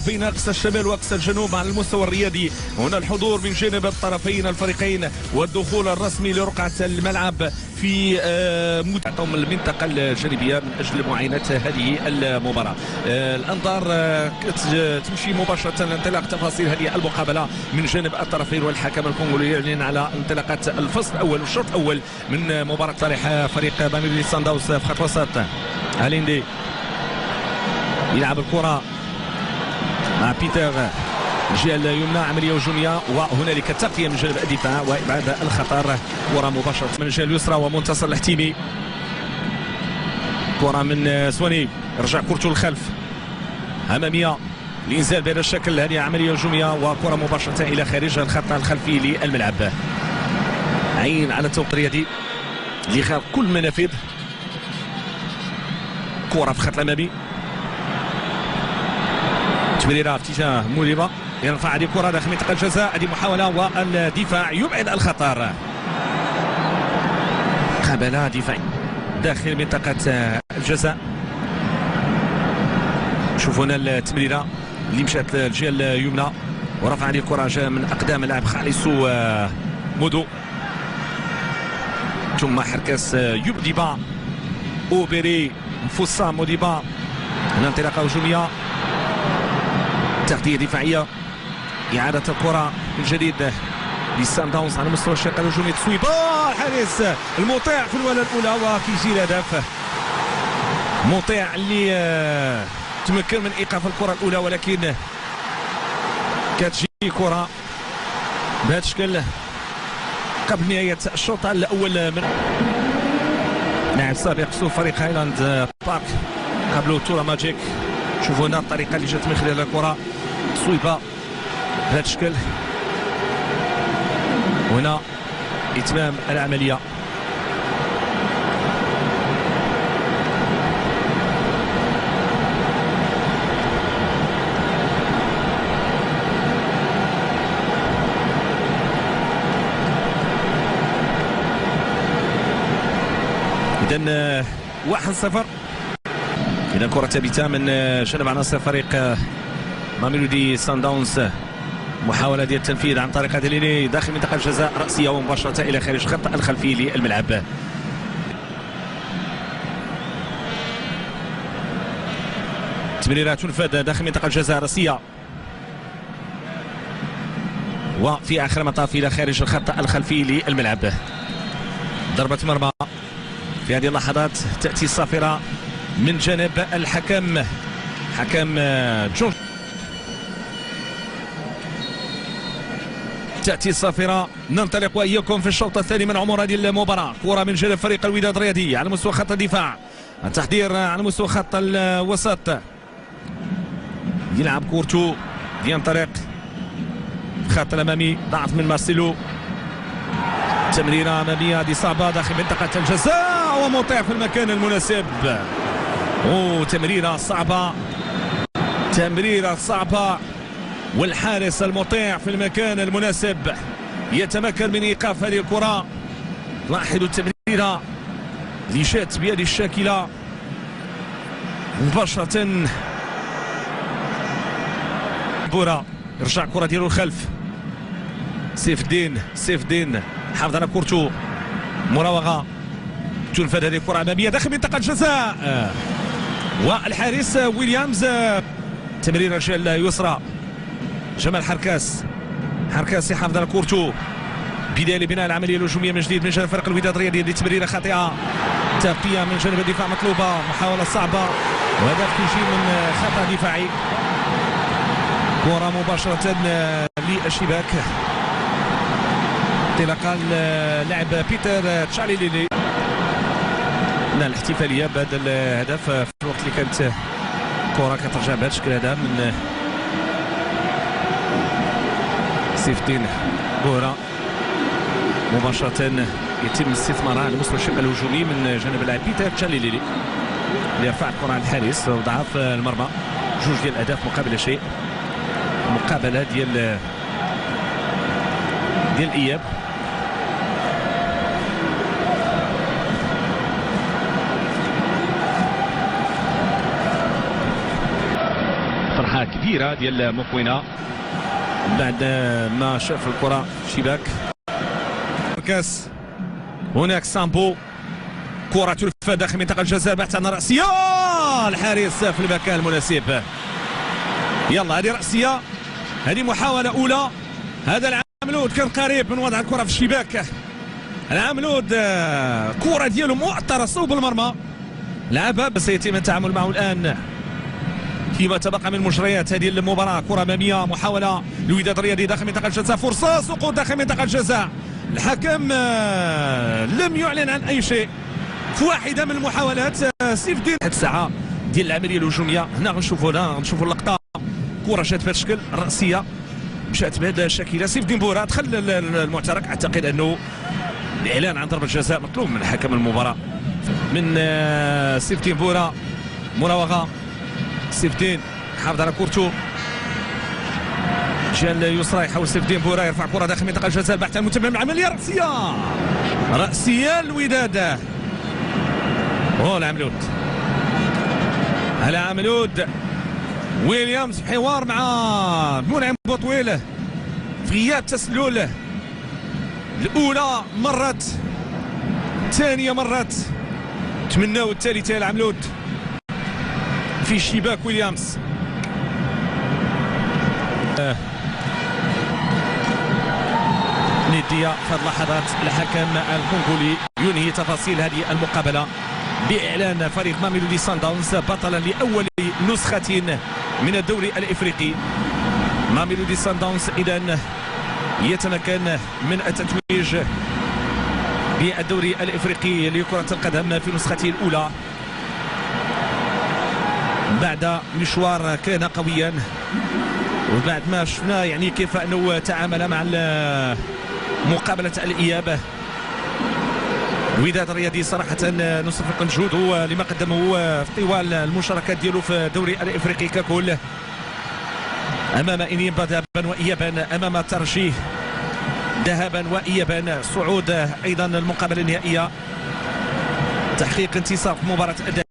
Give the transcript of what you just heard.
بين اقصى الشمال واقصى الجنوب على المستوى الرياضي. هنا الحضور من جانب الطرفين الفريقين والدخول الرسمي لرقعة الملعب في متعطم المنطقة الجانبية من أجل معاينة هذه المباراة. الأنظار تمشي مباشرة لانطلاق تفاصيل هذه المقابلة من جانب الطرفين، والحكم الكونغولي يعلن على انطلاقة الفصل الأول والشوط الأول من مباراة صالح فريق ماميلودي سان داونز في خط وسط. هاليندي يلعب الكرة مع بيتر الجهة اليمنى، عملية هجومية وهنالك تغطية من جانب الدفاع وإبعاد الخطر. كرة مباشرة من الجهة اليسرى ومنتصر الحتيمي، كرة من سواني، رجع كرته للخلف أمامية، الإنزال بهذا الشكل، هذه عملية هجومية وكرة مباشرة إلى خارج الخط الخلفي للملعب. عين على التوقيت الرياضي لإخراج كل منافذ. كرة في الخط الأمامي، تمريرة في اتجاه موليبا، يرفع هذه الكرة داخل منطقة الجزاء، هذه محاولة والدفاع يبعد الخطر. قبل دفاع داخل منطقة الجزاء. شوفوا هنا التمريرة اللي مشات للجهة اليمنى ورفع هذه الكرة جاء من أقدام اللاعب خالصو مودو، ثم حركس يبديبا أوبيري مفوسا موديبا. هنا انطلاقة هجومية، تغطية دفاعية، إعادة الكرة من جديد لسان داونز على مستوى الشق الهجومي. تصويبة الحارس المطيع في الوهلة الأولى وكيجي الهدف. مطيع اللي تمكن من إيقاف الكرة الأولى، ولكن كتجي كرة بهذا الشكل قبل نهاية الشوط الأول من لاعب سابق سوف فريق هايلاند بارك قبله تورا ماجيك. شوفوا هنا الطريقة اللي جات من خلال الكرة، تصويبة بهذا الشكل، وهنا إتمام العملية. إذن 1-0. إذا كرة ثابتة من جانب عناصر فريق ماميلودي سان داونز. محاولة ديال التنفيذ عن طريق ديليني داخل منطقة الجزاء رأسية ومباشرة إلى خارج الخط الخلفي للملعب. تمريرات تنفذ داخل منطقة الجزاء رأسية وفي آخر مطاف إلى خارج الخط الخلفي للملعب. ضربة مرمى في هذه اللحظات تأتي الصافرة من جانب الحكم، حكم جورج. تأتي الصافرة. ننطلق وإياكم في الشوط الثاني من عمر هذه المباراة. كرة من جانب فريق الوداد الرياضي على مستوى خط الدفاع، التحضير على مستوى خط الوسط. يلعب كورتو، ينطلق الخط الأمامي، ضعف من مارسيلو، تمريرة أمامية هذه صعبة داخل منطقة الجزاء ومطيع في المكان المناسب. تمريرة صعبة، تمريرة صعبة، والحارس المطيع في المكان المناسب يتمكن من إيقاف هذه الكرة. لاحظوا التمريرة اللي جات بهذه الشاكلة مباشرة. بورا رجع الكرة ديالو الخلف، سيف الدين حافظ على كورتو، مراوغة تنفذ هذه الكرة أمامية داخل منطقة الجزاء، والحارس ويليامز. تمريرة الجهة اليسرى، جمال حركاس يحافظ على كورتو، بداية لبناء العملية الهجومية من جديد من جانب فريق الوداد الرياضي. هذه تمريرة خاطئة، تغطية من جانب الدفاع مطلوبة، محاولة صعبة وهدف كيجي من خطأ دفاعي. كرة مباشرة للشباك، انطلاقا اللاعب بيتر تشاليليلي. الاحتفالية بهذا الهدف في الوقت اللي كانت كرة كترجع بهذا الشكل هذا من سيف الدين بورا. مباشرة يتم استثمارها على مستوى الشق الهجومي من جانب اللاعب بيتر تشاليليلي اللي يرفع الكرة على الحارس وضعف المرمى. جوج ديال الاهداف مقابل شيء، مقابلة ديال الاياب. فرحة كبيرة كبيره ديال مكوينه بعد ما شاف الكره شباك. مركز هناك سامبو، كره تلف داخل منطقه الجزاء بحث عن راسيه، الحارس في المكان المناسب. يلا هذه راسيه، هذه محاوله اولى. هذا العاملود كان قريب من وضع الكره في الشباك. العاملود كره ديالو مؤطره صوب المرمى، لعبها بس سيتم التعامل معه الان فيما تبقى من مجريات هذه المباراه. كره اماميه، محاوله الوداد الرياضي داخل منطقه الجزاء، فرصه سقوط داخل منطقه الجزاء. الحكم لم يعلن عن اي شيء في واحده من المحاولات. سيف الدين هذه الساعه ديال العمليه الهجوميه هنا غنشوفوا اللقطه. كره جات بهذا الشكل، راسيه مشات بهذا الشكل. سيف الدين بورا دخل المعترك. اعتقد انه الاعلان عن ضربه جزاء مطلوب من حكم المباراه من سيف الدين بورا. مراوغه، سيف الدين حافظ على كورته، جهه اليسرى يحاول سيف الدين بورا يرفع كره داخل منطقه الجزاء البحث عن متمم العمليه. راسيه الوداد. العاملود ويليامز في حوار مع منعم بوطويل في غياب تسلل. الاولى مرت، الثانيه مرت، تمناو الثالثه. العاملود في شباك ويليامز. ندية في هذه اللحظات الحكم الكونغولي ينهي تفاصيل هذه المقابلة بإعلان فريق ماميلودي سان داونز بطلا لأول نسخة من الدوري الإفريقي. ماميلودي سان داونز إذن يتمكن من التتويج بالدوري الإفريقي لكرة القدم في نسخته الأولى بعد مشوار كان قويا، وبعد ما شفنا يعني كيف أنه تعامل مع مقابلة الإياب. الوداد الرياضي صراحة نصفق مجهوده لما قدمه طوال المشاركات ديالو في الدوري الإفريقي ككل، أمام إنيمبا ذهابا وإيابا، أمام الترجي ذهابا وإيابا، صعود أيضا المقابلة النهائية، تحقيق انتصار في مباراة الذهاب.